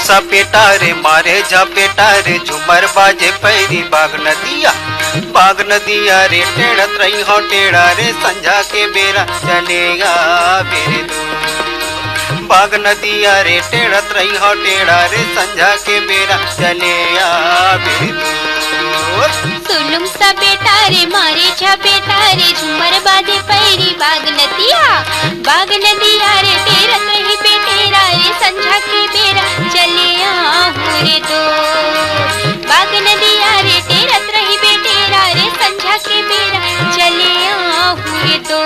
सा पेटा रे मारे झपेटा रे झुमर बाजे पैरी बाग नदिया रे टेढ़त रही हो टेढ़ा रे संझा के बेरा चलेगा बेरे दूर। बाग नदिया रे टेढ़त रही हो टेढ़ा रे संझा के बेरा चलेगा बेरे दूर। सुलुम सा बेटा रे मारे झपेटा रे झुमर बाजे पैरी बाग नदिया रे टेढ़त रही बेटेरा रे संझा के बेरा चले रे दो। बाग नदिया रे टेढ़त रही बेटेरा रे संझा के बेरा चले रे दो।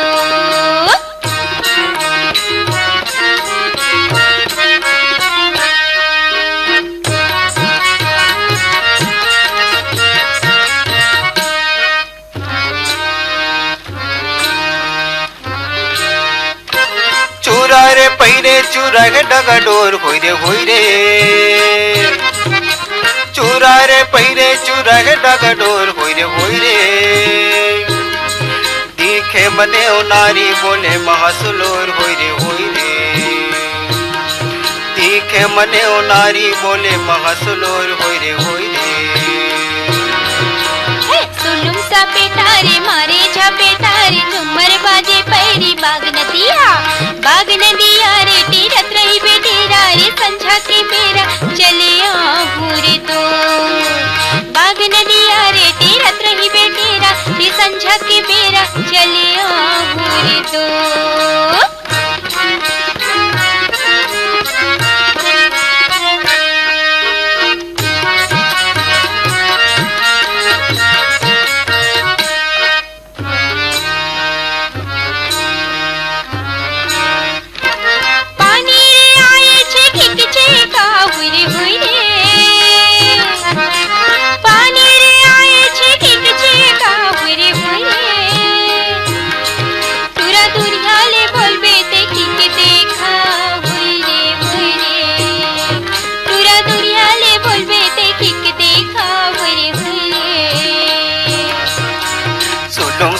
चूरा रे पहिरे चूरा के डगडोर होई रे चूरा रे पहिरे चूरा के डगडोर होई रे दिखे मने ओ नारी बोले महासुलोर होई रे दिखे मने ओ नारी बोले महासुलोर होई रे सुलुम सा पेटा रे मारे झपेटा रे झुमर बाजे पैरी बाग नदिया रे टेढ़त रही बेटेरा रे संझा के बेरा चले रे दो। बाग नदिया रे टेढ़त रही बेटेरा रे संझा के बेरा चले रे दो।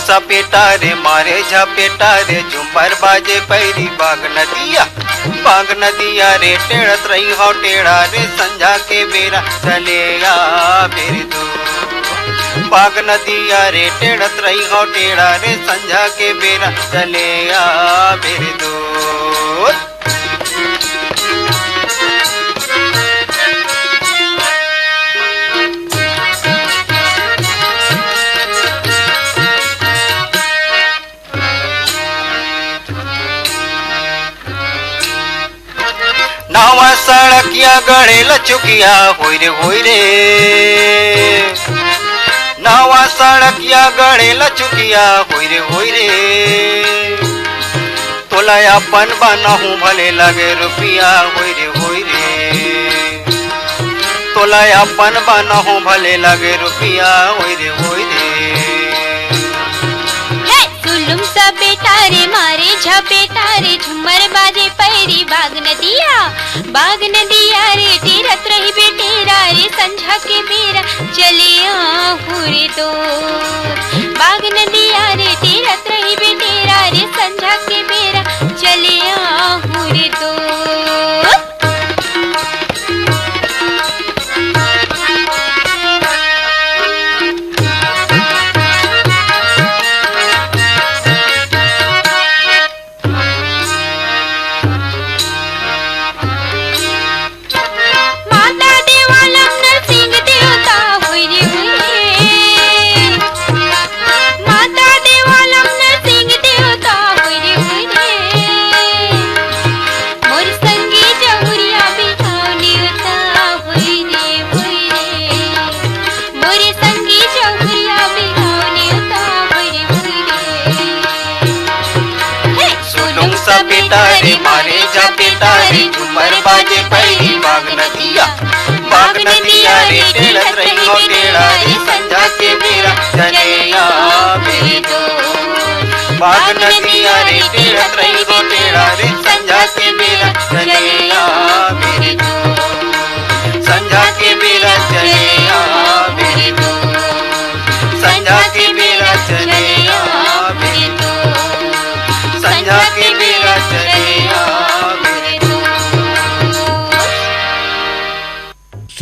सा पेटा रे मारे झपेटा रे झुमर बाजे पैरी बाग नदिया रे टेढ़त रही हो टेढ़ा रे संझा के बेरा चलेगा बेरे दूर। बाग नदिया रे टेढ़त रही हो टेढ़ा रे संझा के बेरा चलेगा बेरे दूर। नावा सड़किया गड़े लचुकिया होई रे नावा सड़किया गड़े लचुकिया होई रे तोला अपन बनाहू भले लगे रुपिया होई रे तोला अपन बनाहू भले लगे रुपिया होई रे सुलुम सा बेटा रे मारे झपेटा रे झुमर बाजे पैरी बाग नदिया रे टेढ़त रही बेटेरा रे संझा के बेरा चले रे दो। बाग नदिया रे टेढ़त रही बेटेरा रे संझा के बेरा चले रे दो। सा पेटा रे मारे झपेटा रे झुमर बाजे पैरी बाग नदिया रे टेढ़त रही हो टेढ़ा रे संझा के बेरा चलेगा बेरे दूर। बाग नदिया रे टेढ़त रही हो टेढ़ा रे संझा के बेरा चलेगा बेरे दूर। संझा के बेरा चलेगा बेरे दूर। संझा के बेरा चलेगा बेरे दूर। संझा के